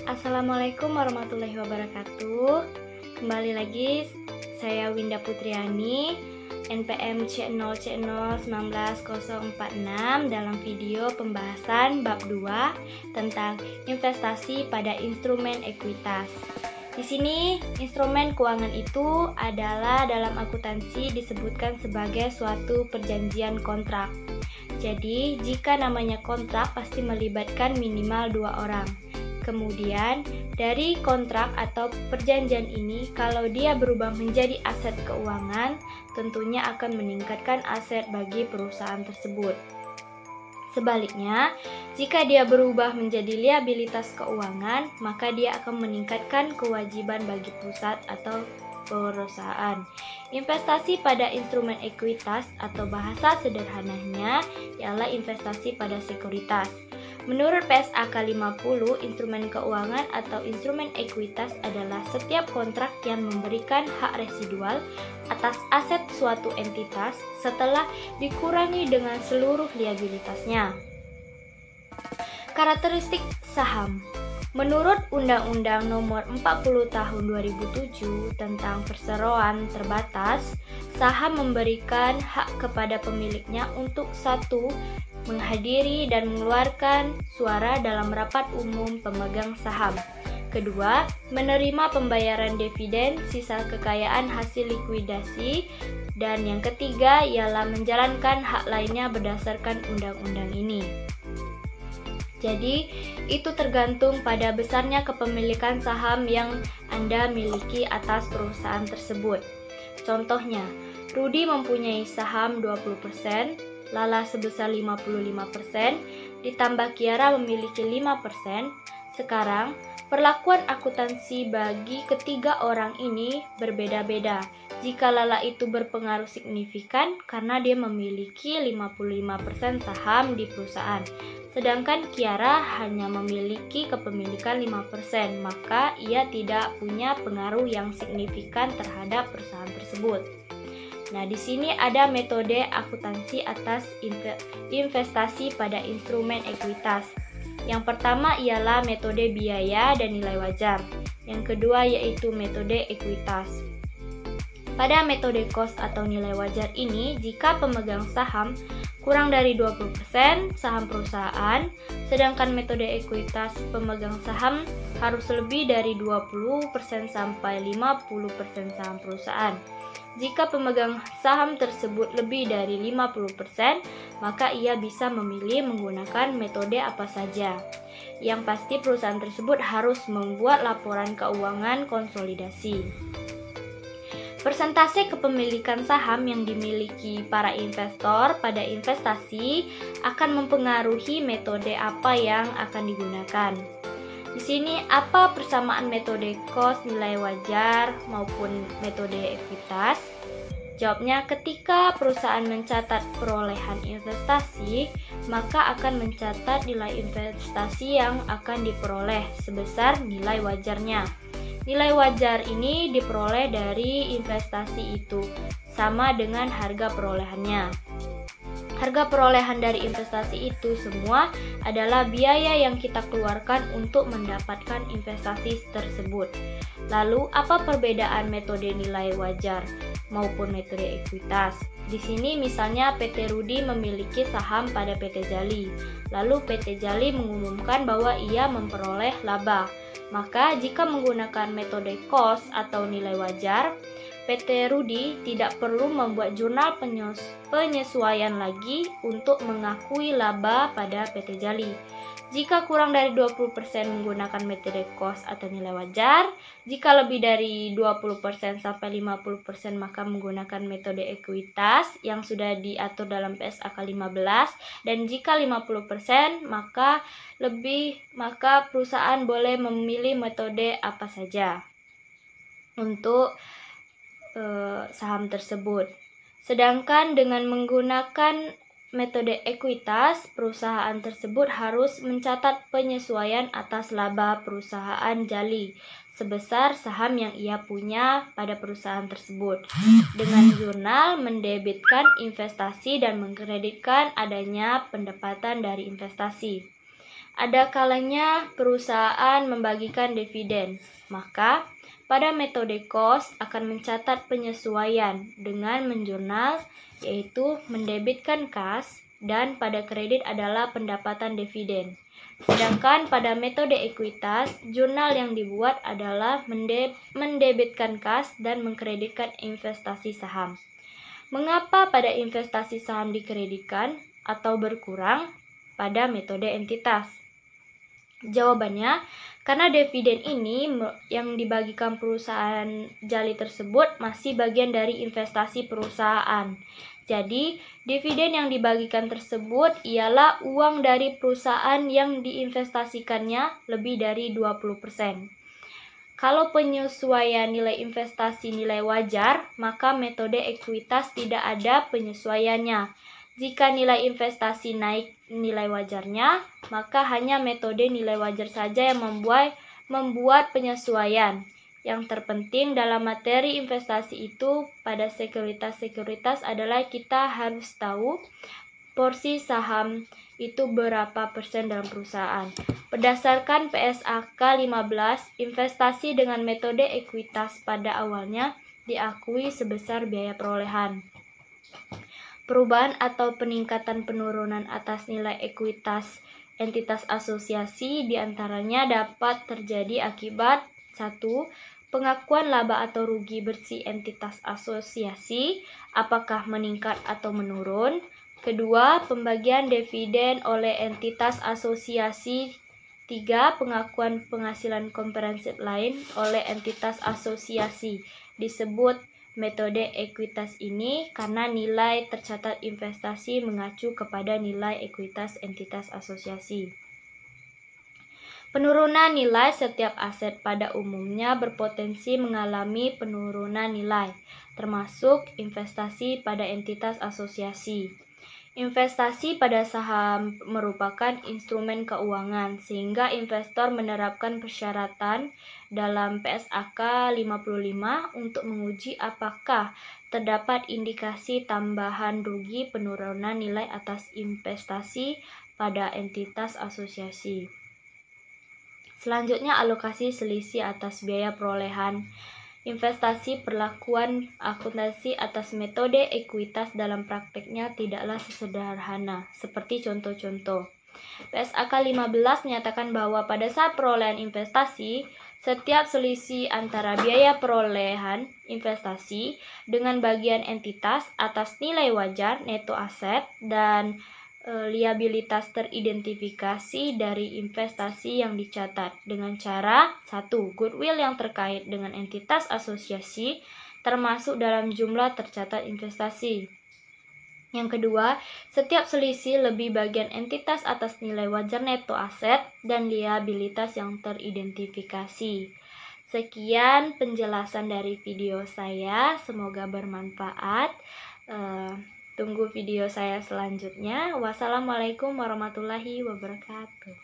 Assalamualaikum warahmatullahi wabarakatuh. Kembali lagi saya Winda Putriani, NPM C0C0190046 dalam video pembahasan bab 2 tentang investasi pada instrumen ekuitas. Di sini, instrumen keuangan itu adalah dalam akuntansi disebutkan sebagai suatu perjanjian kontrak. Jadi, jika namanya kontrak pasti melibatkan minimal 2 orang. Kemudian, dari kontrak atau perjanjian ini, kalau dia berubah menjadi aset keuangan, tentunya akan meningkatkan aset bagi perusahaan tersebut. Sebaliknya, jika dia berubah menjadi liabilitas keuangan, maka dia akan meningkatkan kewajiban bagi pusat atau perusahaan. Investasi pada instrumen ekuitas atau bahasa sederhananya ialah investasi pada sekuritas. Menurut PSAK 50, instrumen keuangan atau instrumen ekuitas adalah setiap kontrak yang memberikan hak residual atas aset suatu entitas setelah dikurangi dengan seluruh liabilitasnya. Karakteristik saham. Menurut Undang-Undang Nomor 40 Tahun 2007 tentang perseroan terbatas, saham memberikan hak kepada pemiliknya untuk satu, menghadiri dan mengeluarkan suara dalam rapat umum pemegang saham. Kedua, menerima pembayaran dividen sisa kekayaan hasil likuidasi. Dan yang ketiga ialah menjalankan hak lainnya berdasarkan undang-undang ini. Jadi, itu tergantung pada besarnya kepemilikan saham yang Anda miliki atas perusahaan tersebut. Contohnya, Rudi mempunyai saham 20%, Lala sebesar 55%, ditambah Kiara memiliki 5%. Sekarang, perlakuan akuntansi bagi ketiga orang ini berbeda-beda. Jika Lala itu berpengaruh signifikan karena dia memiliki 55% saham di perusahaan, sedangkan Kiara hanya memiliki kepemilikan 5%, maka ia tidak punya pengaruh yang signifikan terhadap perusahaan tersebut. Nah, di sini ada metode akuntansi atas investasi pada instrumen ekuitas. Yang pertama ialah metode biaya dan nilai wajar. Yang kedua yaitu metode ekuitas. Pada metode cost atau nilai wajar ini, jika pemegang saham kurang dari 20% saham perusahaan, sedangkan metode ekuitas pemegang saham harus lebih dari 20% sampai 50% saham perusahaan. Jika pemegang saham tersebut lebih dari 50%, maka ia bisa memilih menggunakan metode apa saja. Yang pasti perusahaan tersebut harus membuat laporan keuangan konsolidasi. Persentase kepemilikan saham yang dimiliki para investor pada investasi akan mempengaruhi metode apa yang akan digunakan. Di sini apa persamaan metode cost nilai wajar maupun metode ekuitas? Jawabnya, ketika perusahaan mencatat perolehan investasi, maka akan mencatat nilai investasi yang akan diperoleh sebesar nilai wajarnya. Nilai wajar ini diperoleh dari investasi itu, sama dengan harga perolehannya. Harga perolehan dari investasi itu semua adalah biaya yang kita keluarkan untuk mendapatkan investasi tersebut. Lalu, apa perbedaan metode nilai wajar maupun metode ekuitas? Di sini misalnya PT Rudi memiliki saham pada PT Jali. Lalu PT Jali mengumumkan bahwa ia memperoleh laba. Maka jika menggunakan metode cost atau nilai wajar, PT Rudi tidak perlu membuat jurnal penyesuaian lagi untuk mengakui laba pada PT Jali. Jika kurang dari 20% menggunakan metode cost atau nilai wajar, jika lebih dari 20% sampai 50% maka menggunakan metode ekuitas yang sudah diatur dalam PSAK 15, dan jika 50% maka perusahaan boleh memilih metode apa saja untuk saham tersebut. Sedangkan dengan menggunakan metode ekuitas, perusahaan tersebut harus mencatat penyesuaian atas laba perusahaan Jali sebesar saham yang ia punya pada perusahaan tersebut. Dengan jurnal mendebitkan investasi dan mengkreditkan adanya pendapatan dari investasi. Ada kalanya perusahaan membagikan dividen, maka pada metode cost akan mencatat penyesuaian dengan menjurnal, yaitu mendebitkan kas, dan pada kredit adalah pendapatan dividen. Sedangkan pada metode ekuitas, jurnal yang dibuat adalah mendebitkan kas dan mengkreditkan investasi saham. Mengapa pada investasi saham dikreditkan atau berkurang pada metode entitas? Jawabannya, karena dividen ini yang dibagikan perusahaan jali tersebut masih bagian dari investasi perusahaan. Jadi, dividen yang dibagikan tersebut ialah uang dari perusahaan yang diinvestasikannya lebih dari 20%. Kalau penyesuaian nilai investasi nilai wajar, maka metode ekuitas tidak ada penyesuaiannya. Jika nilai investasi naik nilai wajarnya, maka hanya metode nilai wajar saja yang membuat penyesuaian. Yang terpenting dalam materi investasi itu pada sekuritas-sekuritas adalah kita harus tahu porsi saham itu berapa persen dalam perusahaan. Berdasarkan PSAK 15, investasi dengan metode ekuitas pada awalnya diakui sebesar biaya perolehan. Perubahan atau peningkatan penurunan atas nilai ekuitas entitas asosiasi diantaranya dapat terjadi akibat 1. Pengakuan laba atau rugi bersih entitas asosiasi, apakah meningkat atau menurun. Kedua, pembagian dividen oleh entitas asosiasi. 3. Pengakuan penghasilan komprehensif lain oleh entitas asosiasi. Disebut metode ekuitas ini karena nilai tercatat investasi mengacu kepada nilai ekuitas entitas asosiasi. Penurunan nilai setiap aset pada umumnya berpotensi mengalami penurunan nilai, termasuk investasi pada entitas asosiasi. Investasi pada saham merupakan instrumen keuangan, sehingga investor menerapkan persyaratan dalam PSAK 55 untuk menguji apakah terdapat indikasi tambahan rugi penurunan nilai atas investasi pada entitas asosiasi. Selanjutnya, alokasi selisih atas biaya perolehan investasi. Perlakuan akuntansi atas metode ekuitas dalam prakteknya tidaklah sesederhana seperti contoh-contoh. PSAK 15 menyatakan bahwa pada saat perolehan investasi, setiap selisih antara biaya perolehan investasi dengan bagian entitas atas nilai wajar neto aset dan liabilitas teridentifikasi dari investasi yang dicatat dengan cara 1. Goodwill yang terkait dengan entitas asosiasi termasuk dalam jumlah tercatat investasi. Yang kedua, setiap selisih lebih bagian entitas atas nilai wajar neto aset dan liabilitas yang teridentifikasi. Sekian penjelasan dari video saya, semoga bermanfaat. Tunggu video saya selanjutnya. Wassalamualaikum warahmatullahi wabarakatuh.